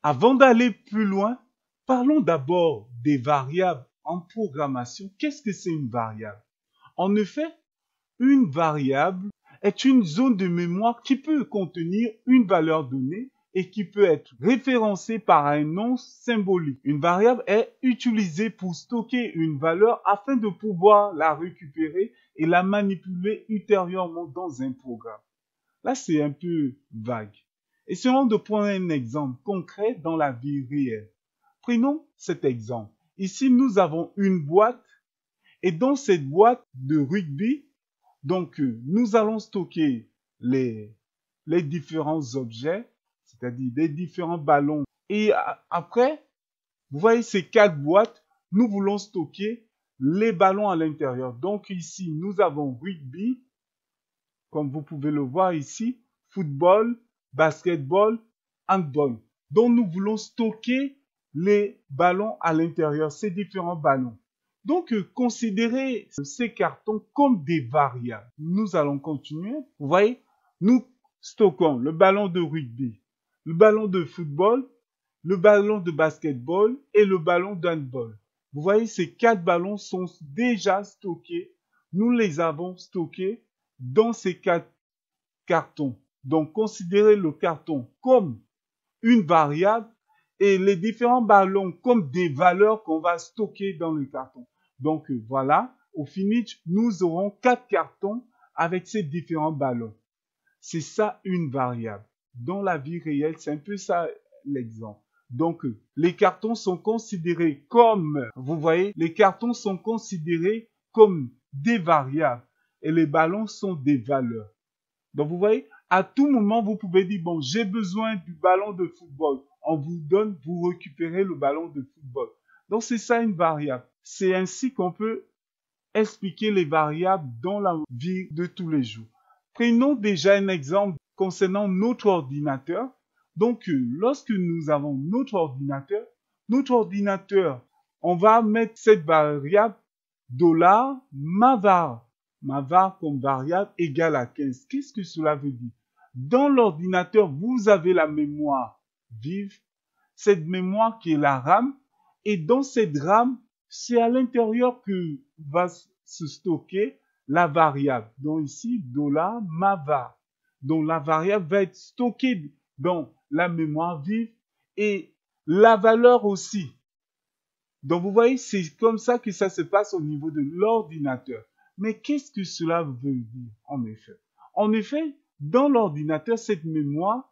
Avant d'aller plus loin, parlons d'abord des variables en programmation. Qu'est-ce que c'est une variable? En effet, une variable est une zone de mémoire qui peut contenir une valeur donnée et qui peut être référencée par un nom symbolique. Une variable est utilisée pour stocker une valeur afin de pouvoir la récupérer et la manipuler ultérieurement dans un programme. Là, c'est un peu vague. Essayons de prendre un exemple concret dans la vie réelle. Prenons cet exemple. Ici, nous avons une boîte et dans cette boîte de rugby, donc nous allons stocker les différents objets, c'est-à-dire les différents ballons. Et après, vous voyez ces 4 boîtes, nous voulons stocker les ballons à l'intérieur. Donc ici, nous avons rugby, comme vous pouvez le voir ici, football, basketball, handball. Donc nous voulons stocker les ballons à l'intérieur, ces différents ballons. Donc, considérez ces cartons comme des variables. Nous allons continuer. Vous voyez, nous stockons le ballon de rugby, le ballon de football, le ballon de basketball et le ballon d'handball. Vous voyez, ces 4 ballons sont déjà stockés. Nous les avons stockés dans ces 4 cartons. Donc, considérez le carton comme une variable et les différents ballons comme des valeurs qu'on va stocker dans le carton. Donc voilà, au finish, nous aurons 4 cartons avec ces différents ballons. C'est ça une variable. Dans la vie réelle, c'est un peu ça l'exemple. Donc les cartons sont considérés comme, vous voyez, les cartons sont considérés comme des variables et les ballons sont des valeurs. Donc vous voyez, à tout moment, vous pouvez dire, bon, j'ai besoin du ballon de football. On vous donne, vous récupérez le ballon de football. Donc c'est ça une variable. C'est ainsi qu'on peut expliquer les variables dans la vie de tous les jours. Prenons déjà un exemple concernant notre ordinateur. Donc lorsque nous avons notre ordinateur, on va mettre cette variable $mavar. Mavar comme variable égale à 15. Qu'est-ce que cela veut dire? Dans l'ordinateur, vous avez la mémoire vive, cette mémoire qui est la RAM, et dans cette RAM, c'est à l'intérieur que va se stocker la variable. Donc ici, $mavar. Donc la variable va être stockée dans la mémoire vive et la valeur aussi. Donc vous voyez, c'est comme ça que ça se passe au niveau de l'ordinateur. Mais qu'est-ce que cela veut dire en effet? En effet, dans l'ordinateur, cette mémoire,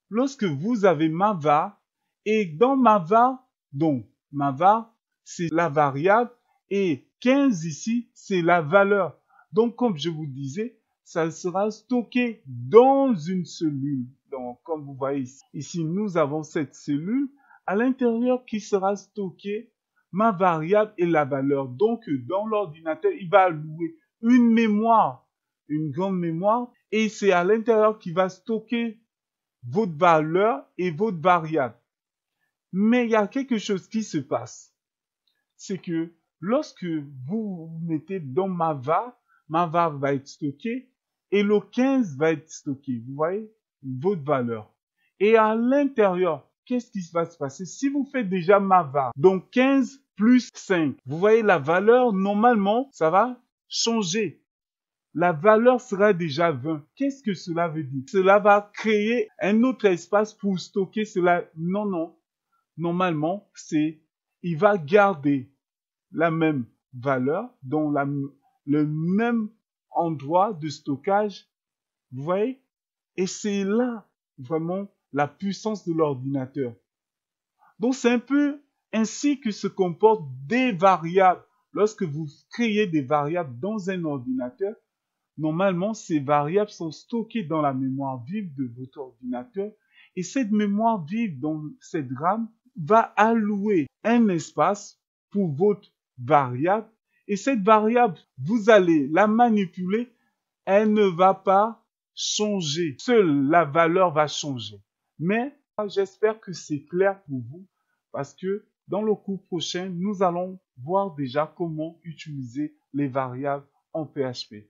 lorsque vous avez mavar, et dans mavar, donc mavar, c'est la variable, et 15 ici, c'est la valeur. Donc, comme je vous disais, ça sera stocké dans une cellule. Donc, comme vous voyez ici, nous avons cette cellule à l'intérieur qui sera stockée ma variable et la valeur. Donc, dans l'ordinateur, il va allouer une mémoire, une grande mémoire, et c'est à l'intérieur qu'il va stocker votre valeur et votre variable. Mais il y a quelque chose qui se passe. C'est que lorsque vous mettez dans mavar va être stocké et le 15 va être stocké. Vous voyez, votre valeur. Et à l'intérieur, qu'est-ce qui va se passer? Si vous faites déjà mavar, donc 15 plus 5, vous voyez la valeur, normalement, ça va changer. La valeur sera déjà 20. Qu'est-ce que cela veut dire? Cela va créer un autre espace pour stocker cela. Non, non. Normalement, il va garder la même valeur dans le même endroit de stockage. Vous voyez? Et c'est là vraiment la puissance de l'ordinateur. Donc, c'est un peu ainsi que se comportent des variables. Lorsque vous créez des variables dans un ordinateur, normalement, ces variables sont stockées dans la mémoire vive de votre ordinateur. Et cette mémoire vive dans cette RAM va allouer un espace pour votre variable. Et cette variable, vous allez la manipuler. Elle ne va pas changer. Seule la valeur va changer. Mais j'espère que c'est clair pour vous parce que dans le cours prochain, nous allons voir déjà comment utiliser les variables en PHP.